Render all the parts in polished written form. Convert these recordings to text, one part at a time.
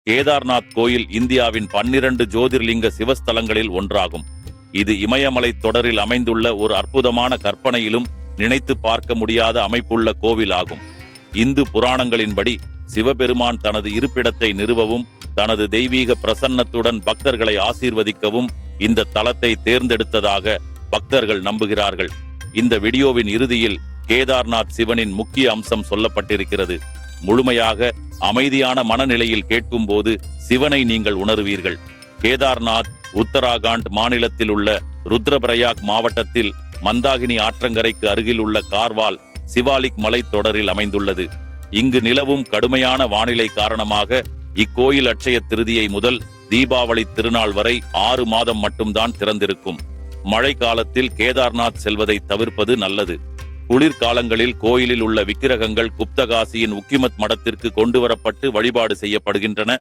கேதார்நாத் கோயில் இந்தியாவின் 12 ஜோதிர்லிங்க சிவஸ்தலங்களில் ஒன்றாகும். இது இமயமலை தொடரில் அமைந்துள்ள ஒரு அற்புதமான கற்பனையிலும் நினைத்து பார்க்க முடியாத அமைப்புள்ள கோவிலாகும். இந்து புராணங்களின்படி சிவபெருமான் தனது இருப்பிடத்தை நிறுவவும் தனது தெய்வீக பிரசன்னத்துடன் பக்தர்களை ஆசீர்வதிக்கவும் இந்த தலத்தை தேர்ந்தெடுத்ததாக பக்தர்கள் நம்புகிறார்கள். இந்த வீடியோவின் இறுதியில் கேதார்நாத் சிவனின் முக்கிய அம்சம் சொல்லப்பட்டிருக்கிறது. முழுமையாக அமைதியான மனநிலையில் கேட்கும் போது சிவனை நீங்கள் உணர்வீர்கள். கேதார்நாத் உத்தராகண்ட் மாநிலத்தில் உள்ள ருத்ரபிரயாக் மாவட்டத்தில் மந்தாகினி ஆற்றங்கரைக்கு அருகில் உள்ள கார்வால் சிவாலிக் மலைத்தொடரில் அமைந்துள்ளது. இங்கு நிலவும் கடுமையான வானிலை காரணமாக இக்கோயில் அட்சய திருதியை முதல் தீபாவளி திருநாள் வரை 6 மாதம் மட்டும்தான் திறந்திருக்கும். மழை காலத்தில் கேதார்நாத் செல்வதை தவிர்ப்பது நல்லது. குளிர்காலங்களில் கோயிலில் உள்ள விக்கிரகங்கள் குப்தகாசியின் உக்கிமத் மடத்திற்கு கொண்டுவரப்பட்டு வழிபாடு செய்யப்படுகின்றன.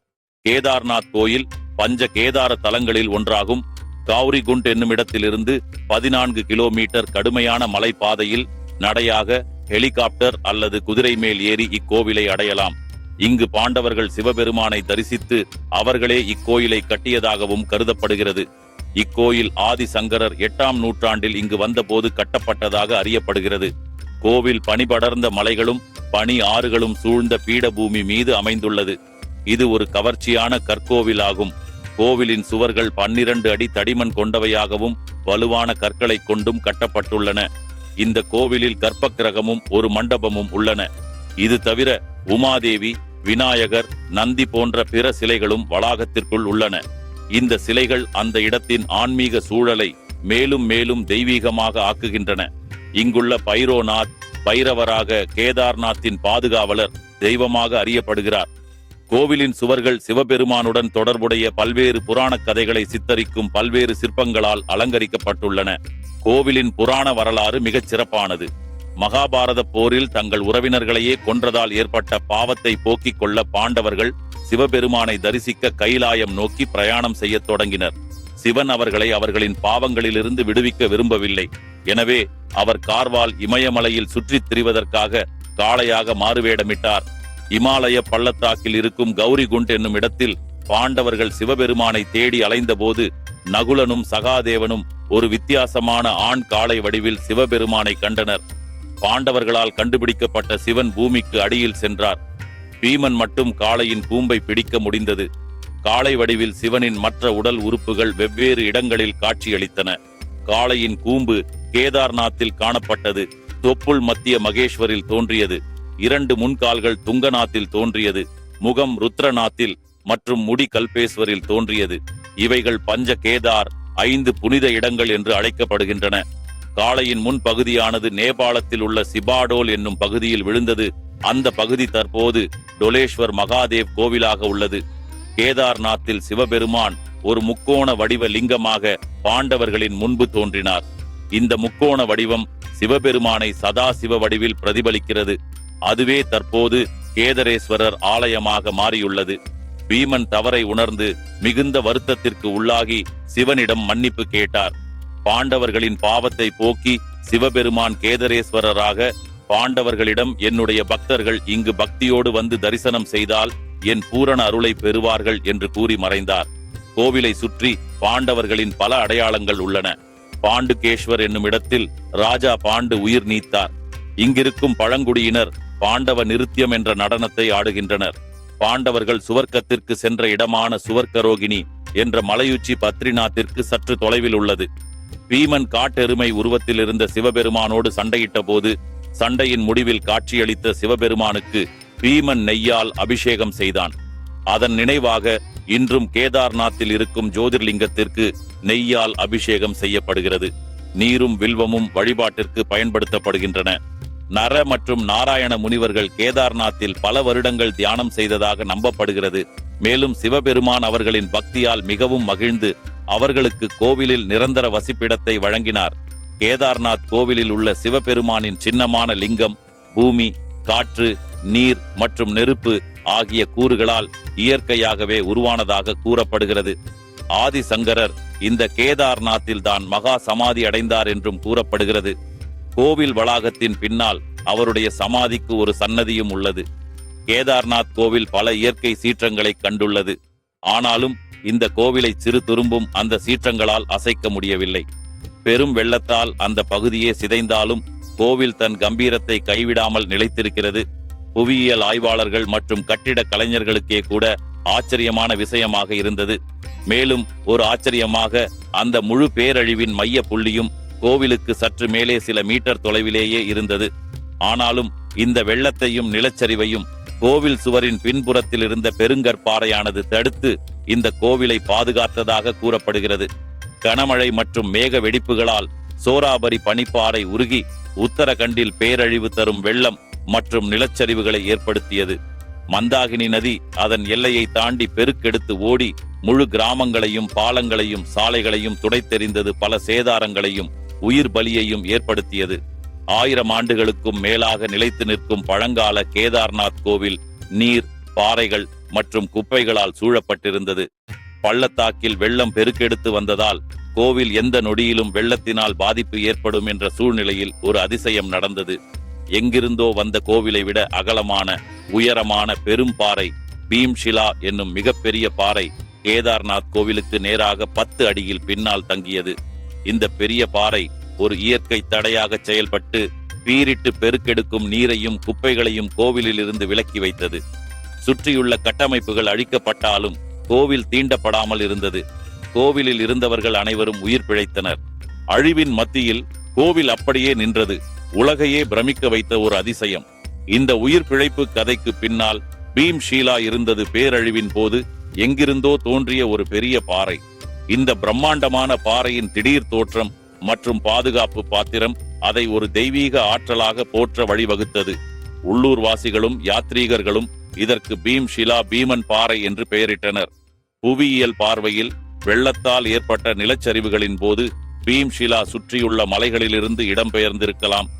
கேதார்நாத் கோயில் பஞ்ச கேதார தலங்களில் ஒன்றாகும். கௌரிகுண்ட் என்னும் இடத்திலிருந்து 14 கிலோமீட்டர் கடுமையான மலைப்பாதையில் நடையாக, ஹெலிகாப்டர் அல்லது குதிரை மேல் ஏறி இக்கோவிலை அடையலாம். இங்கு பாண்டவர்கள் சிவபெருமானை தரிசித்து அவர்களே இக்கோயிலை கட்டியதாகவும் கருதப்படுகிறது. இக்கோயில் ஆதி சங்கரர் 8ஆம் நூற்றாண்டில் இங்கு வந்தபோது கட்டப்பட்டதாக அறியப்படுகிறது. கோவில் பனிபடர்ந்த மலைகளும் பனி ஆறுகளும் சூழ்ந்த பீடபூமி மீது அமைந்துள்ளது. இது ஒரு கவர்ச்சியான கற்கோவிலாகும். கோவிலின் சுவர்கள் 12 அடி தடிமன் கொண்டவையாகவும் வலுவான கற்களை கொண்டும் கட்டப்பட்டுள்ளன. இந்த கோவிலில் கர்ப்பகிரகமும் ஒரு மண்டபமும் உள்ளன. இது தவிர உமாதேவி, விநாயகர், நந்தி போன்ற பிற சிலைகளும் வளாகத்திற்குள் உள்ளன. இந்த சிலைகள் அந்த இடத்தின் ஆன்மீக சூழலை மேலும் மேலும் தெய்வீகமாக ஆக்குகின்றன. இங்குள்ள பைரோநாத் பைரவராக கேதார்நாத்தின் பாதுகாவலர் தெய்வமாக அறியப்படுகிறார். கோவிலின் சுவர்கள் சிவபெருமானுடன் தொடர்புடைய பல்வேறு புராண கதைகளை சித்தரிக்கும் பல்வேறு சிற்பங்களால் அலங்கரிக்கப்பட்டுள்ளன. கோவிலின் புராண வரலாறு மிகச் சிறப்பானது. மகாபாரத போரில் தங்கள் உறவினர்களையே கொன்றதால் ஏற்பட்ட பாவத்தை போக்கிக் கொள்ள பாண்டவர்கள் சிவபெருமானை தரிசிக்க கைலாயம் நோக்கி பிரயாணம் செய்ய தொடங்கினர். சிவன் அவர்களை அவர்களின் பாவங்களிலிருந்து விடுவிக்க விரும்பவில்லை. எனவே அவர் கார்வால் இமயமலையில் சுற்றித் திரிவதற்காக காளையாக மாறுவேடமிட்டார். இமாலய பள்ளத்தாக்கில் இருக்கும் கௌரிகுண்ட் என்னும் இடத்தில் பாண்டவர்கள் சிவபெருமானை தேடி அலைந்தபோது நகுலனும் சகாதேவனும் ஒரு வித்தியாசமான ஆண் காளை வடிவில் சிவபெருமானை கண்டனர். பாண்டவர்களால் கண்டுபிடிக்கப்பட்ட சிவன் பூமிக்கு அடியில் சென்றார். பீமன் மட்டும் காளையின் கூம்பை பிடிக்க முடிந்தது. காளை வடிவில் சிவனின் மற்ற உடல் உறுப்புகள் வெவ்வேறு இடங்களில் காட்சியளித்தன. காளையின் கூம்பு கேதார்நாத்தில் காணப்பட்டது. தொப்புள் மத்திய மகேஸ்வரில் தோன்றியது. 2 முன்கால்கள் துங்கநாத்தில் தோன்றியது. முகம் ருத்ரநாத்தில் மற்றும் முடி கல்பேஸ்வரில் தோன்றியது. இவைகள் பஞ்ச கேதார் 5 புனித இடங்கள் என்று அழைக்கப்படுகின்றன. காளையின் முன் பகுதியானது நேபாளத்தில் உள்ள சிபாடோல் என்னும் பகுதியில் விழுந்தது. அந்த பகுதி தற்போது டொலேஸ்வர் மகாதேவ் கோவிலாக உள்ளது. கேதார்நாத்தில் சிவபெருமான் ஒரு முக்கோண வடிவ லிங்கமாக பாண்டவர்களின் முன்பு தோன்றினார். இந்த முக்கோண வடிவம் சிவபெருமானை சதாசிவ வடிவில் பிரதிபலிக்கிறது. அதுவே தற்போது கேதரேஸ்வரர் ஆலயமாக மாறியுள்ளது. பீமன் தவறை உணர்ந்து மிகுந்த வருத்தத்திற்கு உள்ளாகி சிவனிடம் மன்னிப்பு கேட்டார். பாண்டவர்களின் பாவத்தை போக்கி சிவபெருமான் கேதரேஸ்வரராக பாண்டவர்களிடம் என்னுடைய பக்தர்கள் இங்கு பக்தியோடு வந்து தரிசனம் செய்தால் என் பூரண அருளை பெறுவார்கள் என்று கூறி மறைந்தார். கோவிலை சுற்றி பாண்டவர்களின் பல அடையாளங்கள் உள்ளன. பாண்டுகேஸ்வர் என்னும் இடத்தில் ராஜா பாண்டு உயிர் நீத்தார். இங்கிருக்கும் பழங்குடியினர் பாண்டவ நிருத்தியம் என்ற நடனத்தை ஆடுகின்றனர். பாண்டவர்கள் சுவர்க்கத்திற்கு சென்ற இடமான சுவர்க்கரோகிணி என்ற மலையுச்சி பத்ரிநாத்திற்கு சற்று தொலைவில் உள்ளது. பீமன் காட்டெருமை உருவத்தில் இருந்த சிவபெருமானோடு சண்டையிட்ட போது சண்டையின் முடிவில் காட்சியளித்த சிவபெருமானுக்கு பீமன் நெய்யால் அபிஷேகம் செய்தான். அதன் நினைவாக இன்றும் கேதார்நாத்தில் இருக்கும் ஜோதிர்லிங்கத்திற்கு நெய்யால் அபிஷேகம் செய்யப்படுகிறது. நீரும் வில்வமும் வழிபாட்டிற்கு பயன்படுத்தப்படுகின்றன. நர மற்றும் நாராயண முனிவர்கள் கேதார்நாத்தில் பல வருடங்கள் தியானம் செய்ததாக நம்பப்படுகிறது. மேலும் சிவபெருமான் அவர்களின் பக்தியால் மிகவும் மகிழ்ந்து அவர்களுக்கு கோவிலில் நிரந்தர வசிப்பிடத்தை வழங்கினார். கேதார்நாத் கோவிலில் உள்ள சிவபெருமானின் சின்னமான லிங்கம் பூமி, காற்று, நீர் மற்றும் நெருப்பு ஆகிய கூறுகளால் இயற்கையாகவே உருவானதாக கூறப்படுகிறது. ஆதிசங்கரர் இந்த கேதார்நாத்தில் தான் மகா சமாதி அடைந்தார் என்றும் கூறப்படுகிறது. கோவில் வளாகத்தின் பின்னால் அவருடைய சமாதிக்கு ஒரு சன்னதியும் உள்ளது. கேதார்நாத் கோவில் பல இயற்கை சீற்றங்களை கண்டுள்ளது. ஆனாலும் இந்த கோவிலை சிறு துரும்பும் அந்த சீற்றங்களால் அசைக்க முடியவில்லை. பெரும் வெள்ளத்தால் அந்த பகுதியே சிதைந்தாலும் கோவில் தன் கம்பீரத்தை கைவிடாமல் நிலைத்திருக்கிறது. புவியியல் ஆய்வாளர்கள் மற்றும் கட்டிட கலைஞர்களுக்கே கூட ஆச்சரியமான விஷயமாக இருந்தது. மேலும் ஒரு ஆச்சரியமாக அந்த முழு பேரழிவின் மைய புள்ளியும் கோவிலுக்கு சற்று மேலே சில மீட்டர் தொலைவிலேயே இருந்தது. ஆனாலும் இந்த வெள்ளத்தையும் நிலச்சரிவையும் கோவில் சுவரின் பின்புறத்தில் இருந்த பெருங்கற்பாறையானது தடுத்து இந்த கோவிலை பாதுகாத்ததாக கூறப்படுகிறது. கனமழை மற்றும் மேக வெடிப்புகளால் சோராபரி பனிப்பாறை உருகி உத்தரகண்டில் பேரழிவு தரும் வெள்ளம் மற்றும் நிலச்சரிவுகளை ஏற்படுத்தியது. மந்தாகினி நதி அதன் எல்லையை தாண்டி பெருக்கெடுத்து ஓடி முழு கிராமங்களையும் பாலங்களையும் சாலைகளையும் துடைத்தெறிந்தது. பல சேதாரங்களையும் உயிர் பலியையும் ஏற்படுத்தியது. 1000 ஆண்டுகளுக்கும் மேலாக நிலைத்து நிற்கும் பழங்கால கேதார்நாத் கோவில் நீர், பாறைகள் மற்றும் குப்பைகளால் சூழப்பட்டிருந்தது. பள்ளத்தாக்கில் வெள்ளம் பெருக்கெடுத்து வந்ததால் கோவில் எந்த நொடியிலும் வெள்ளத்தினால் பாதிப்பு ஏற்படும் என்ற சூழ்நிலையில் ஒரு அதிசயம் நடந்தது. எங்கிருந்தோ வந்த கோவிலை விட அகலமான உயரமான பெரும் பாறை பீம்ஷிலா என்னும் மிகப்பெரிய பாறை கேதார்நாத் கோவிலுக்கு நேராக 10 அடியில் பின்னால் தங்கியது. இந்த பெரிய பாறை ஒரு இயற்கை தடையாக செயல்பட்டு பீரிட்டு பெருக்கெடுக்கும் நீரையும் குப்பைகளையும் கோவிலில் இருந்து விலக்கி வைத்தது. சுற்றியுள்ள கட்டமைப்புகள் அழிக்கப்பட்டாலும் கோவில் தீண்டப்படாமல் இருந்தது. கோவிலில் இருந்தவர்கள் அனைவரும் உயிர் பிழைத்தனர். அழிவின் மத்தியில் கோவில் அப்படியே நின்றது. உலகையே பிரமிக்க வைத்த ஒரு அதிசயம். இந்த உயிர் பிழைப்பு கதைக்கு பின்னால் பீம்ஷீலா இருந்தது பேரழிவின் போது எங்கிருந்தோ தோன்றிய ஒரு பெரிய பாறை. இந்த பிரம்மாண்டமான பாறையின் திடீர் தோற்றம் மற்றும் பாதுகாப்பு பாத்திரம் அதை ஒரு தெய்வீக ஆற்றலாக போற்ற வழிவகுத்தது. உள்ளூர்வாசிகளும் யாத்ரீகர்களும் இதற்கு பீம்ஷிலா பீமன் பாறை என்று பெயரிட்டனர். புவியியல் பார்வையில் வெள்ளத்தால் ஏற்பட்ட நிலச்சரிவுகளின் போது பீம்ஷிலா சுற்றியுள்ள மலைகளிலிருந்து இடம்பெயர்ந்திருக்கலாம்.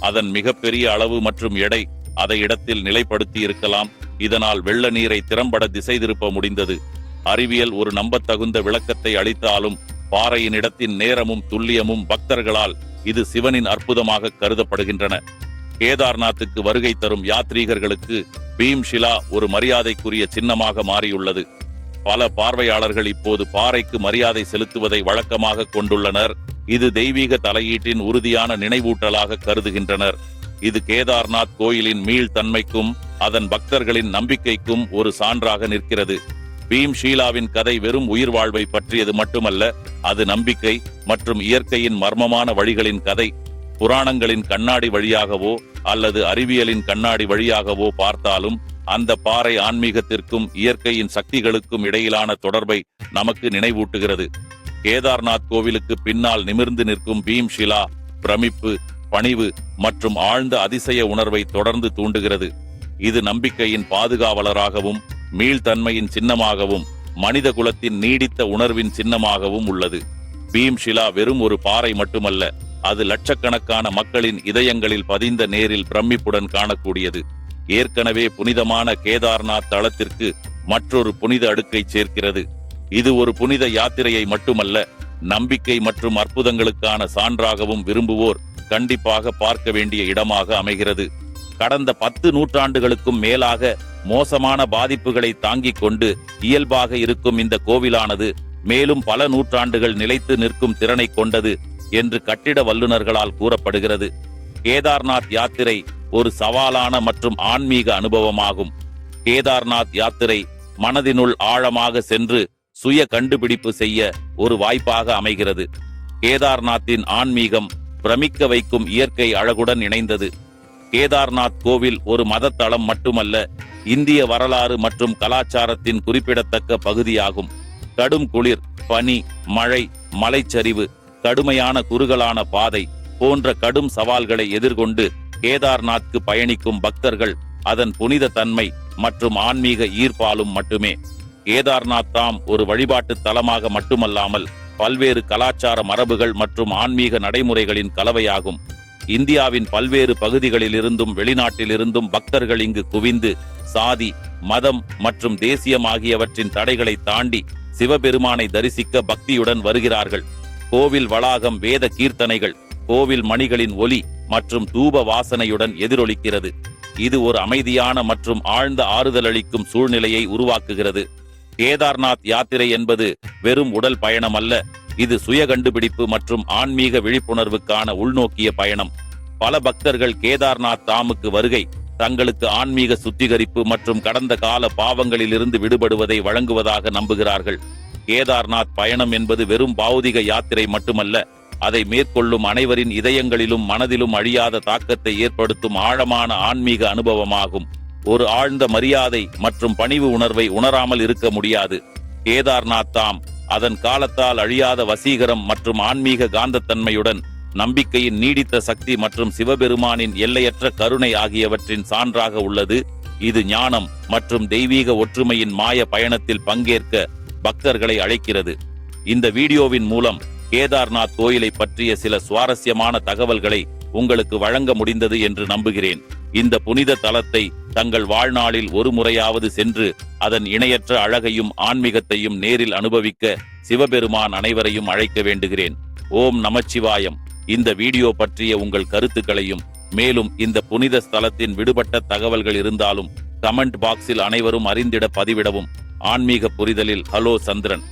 அதன் மிகப்பெரிய அளவு மற்றும் எடை அதை இடத்தில் நிலைப்படுத்தி இருக்கலாம். இதனால் வெள்ள நீரை திறம்பட திசை திருப்ப முடிந்தது. அறிவியல் ஒரு நம்பத்தகுந்த விளக்கத்தை அளித்தாலும் பாறையின் இடத்தின் நேரமும் துல்லியமும் பக்தர்களால் இது சிவனின் அற்புதமாக கருதப்படுகின்றன. கேதார்நாத்துக்கு வருகை தரும் யாத்ரீகர்களுக்கு பீம்ஷிலா ஒரு மரியாதைக்குரிய சின்னமாக மாறியுள்ளது. பல பார்வையாளர்கள் இப்போது பாறைக்கு மரியாதை செலுத்துவதை வழக்கமாக கொண்டுள்ளனர். இது தெய்வீக தலையீட்டின் உறுதியான நினைவூட்டலாக கருதுகின்றனர். இது கேதார்நாத் கோயிலின் மீள்தன்மைக்கும் அதன் பக்தர்களின் நம்பிக்கைக்கும் ஒரு சான்றாக நிற்கிறது. பீம்ஷீலாவின் கதை வெறும் உயிர் வாழ்வை பற்றியது மட்டுமல்ல, அது நம்பிக்கை மற்றும் இயற்கையின் மர்மமான வழிகளின் கதை. புராணங்களின் கண்ணாடி வழியாகவோ அல்லது அறிவியலின் கண்ணாடி வழியாகவோ பார்த்தாலும் அந்த பாறை ஆன்மீகத்திற்கும் இயற்கையின் சக்திகளுக்கும் இடையிலான தொடர்பை நமக்கு நினைவூட்டுகிறது. கேதார்நாத் கோவிலுக்கு பின்னால் நிமிர்ந்து நிற்கும் பீம்ஷிலா பிரமிப்பு, பணிவு மற்றும் ஆழ்ந்த அதிசய உணர்வை தொடர்ந்து தூண்டுகிறது. இது நம்பிக்கையின் பாதுகாவலராகவும் மீள்தன்மையின் சின்னமாகவும் மனித குலத்தின் நீடித்த உணர்வின் சின்னமாகவும் உள்ளது. பீம்ஷிலா வெறும் ஒரு பாறை மட்டுமல்ல, அது லட்சக்கணக்கான மக்களின் இதயங்களில் பதிந்த நேரில் பிரமிப்புடன் காணக்கூடியது. ஏற்கனவே புனிதமான கேதார்நாத் தளத்திற்கு மற்றொரு புனித அடுக்கை சேர்க்கிறது. இது ஒரு புனித யாத்திரையை மட்டுமல்ல, நம்பிக்கை மற்றும் அற்புதங்களுக்கான சான்றாகவும் விரும்புவோர் கண்டிப்பாக பார்க்க வேண்டிய இடமாக அமைகிறது. கடந்த 10 நூற்றாண்டுகளுக்கும் மேலாக மோசமான பாதிப்புகளை தாங்கிக் கொண்டு இயல்பாக இருக்கும் இந்த கோவிலானது மேலும் பல நூற்றாண்டுகள் நிலைத்து நிற்கும் திறனை கொண்டது என்று கட்டிட வல்லுநர்களால் கூறப்படுகிறது. கேதார்நாத் யாத்திரை ஒரு சவாலான மற்றும் ஆன்மீக அனுபவமாகும். கேதார்நாத் யாத்திரை மனதினுள் ஆழமாக சென்று சுய கண்டுபிடிப்பு செய்ய ஒரு வாய்ப்பாக அமைகிறது. கேதார்நாத்தின் ஆன்மீகம் பிரமிக்க வைக்கும் இயற்கை அழகுடன் இணைந்தது. கேதார்நாத் கோவில் ஒரு மத தளம் மட்டுமல்ல, இந்திய வரலாறு மற்றும் கலாச்சாரத்தின் குறிப்பிடத்தக்க பகுதியாகும். கடும் குளிர், பனி, மழை, மலைச்சரிவு, கடுமையான குறுகலான பாதை போன்ற கடும் சவால்களை எதிர்கொண்டு கேதார்நாத்க்கு பயணிக்கும் பக்தர்கள் அதன் புனித தன்மை மற்றும் ஆன்மீக ஈர்ப்பாலும் மட்டுமே. கேதார்நாத் தாம் ஒரு வழிபாட்டு தலமாக மட்டுமல்லாமல் பல்வேறு கலாச்சார மரபுகள் மற்றும் ஆன்மீக நடைமுறைகளின் கலவையாகும். இந்தியாவின் பல்வேறு பகுதிகளிலிருந்தும் வெளிநாட்டிலிருந்தும் பக்தர்கள் இங்கு குவிந்து சாதி, மதம் மற்றும் தேசியம் ஆகியவற்றின் தடைகளை தாண்டி சிவபெருமானை தரிசிக்க பக்தியுடன் வருகிறார்கள். கோவில் வளாகம் வேத கீர்த்தனைகள், கோவில் மணிகளின் ஒலி மற்றும் தூப வாசனையுடன் எதிரொலிக்கிறது. இது ஒரு அமைதியான மற்றும் ஆழ்ந்த ஆறுதல் அளிக்கும் சூழ்நிலையை உருவாக்குகிறது. கேதார்நாத் யாத்திரை என்பது வெறும் உடல் பயணம் அல்ல, இது சுய கண்டுபிடிப்பு மற்றும் ஆன்மீக விழிப்புணர்வுக்கான உள்நோக்கிய பயணம். பல பக்தர்கள் கேதார்நாத் தாமுக்கு வருகை தங்களுக்கு ஆன்மீக சுத்திகரிப்பு மற்றும் கடந்த கால பாவங்களிலிருந்து விடுபடுவதை வழங்குவதாக நம்புகிறார்கள். கேதார்நாத் பயணம் என்பது வெறும் பௌதிக யாத்திரை மட்டுமல்ல, அதை மேற்கொள்ளும் அனைவரின் இதயங்களிலும் மனதிலும் அழியாத தாக்கத்தை ஏற்படுத்தும் ஆழமான ஆன்மீக அனுபவமாகும். ஒரு ஆழ்ந்த மரியாதை மற்றும் பணிவு உணர்வை உணராமல் இருக்க முடியாது. கேதார்நாத் தாம் அதன் காலத்தால் அழியாத வசீகரம் மற்றும் ஆன்மீக காந்தத்தன்மையுடன் நம்பிக்கையின் நீடித்த சக்தி மற்றும் சிவபெருமானின் எல்லையற்ற கருணை ஆகியவற்றின் சான்றாக உள்ளது. இது ஞானம் மற்றும் தெய்வீக ஒற்றுமையின் மாய பயணத்தில் பங்கேற்க பக்தர்களை அழைக்கிறது. இந்த வீடியோவின் மூலம் கேதார்நாத் கோயிலை பற்றிய சில சுவாரஸ்யமான தகவல்களை உங்களுக்கு வழங்க முடிந்தது என்று நம்புகிறேன். இந்த புனித தலத்தை தங்கள் வாழ்நாளில் ஒரு முறையாவது சென்று அதன் இணையற்ற அழகையும் ஆன்மீகத்தையும் நேரில் அனுபவிக்க சிவபெருமான் அனைவரையும் அழைக்க வேண்டுகிறேன். ஓம் நமச்சிவாயம். இந்த வீடியோ பற்றிய உங்கள் கருத்துக்களையும் மேலும் இந்த புனித ஸ்தலத்தின் விடுபட்ட தகவல்கள் இருந்தாலும் கமெண்ட் பாக்ஸில் அனைவரும் அறிந்திட பதிவிடவும். ஆன்மீக புரிதலில் ஹலோ சந்திரன்.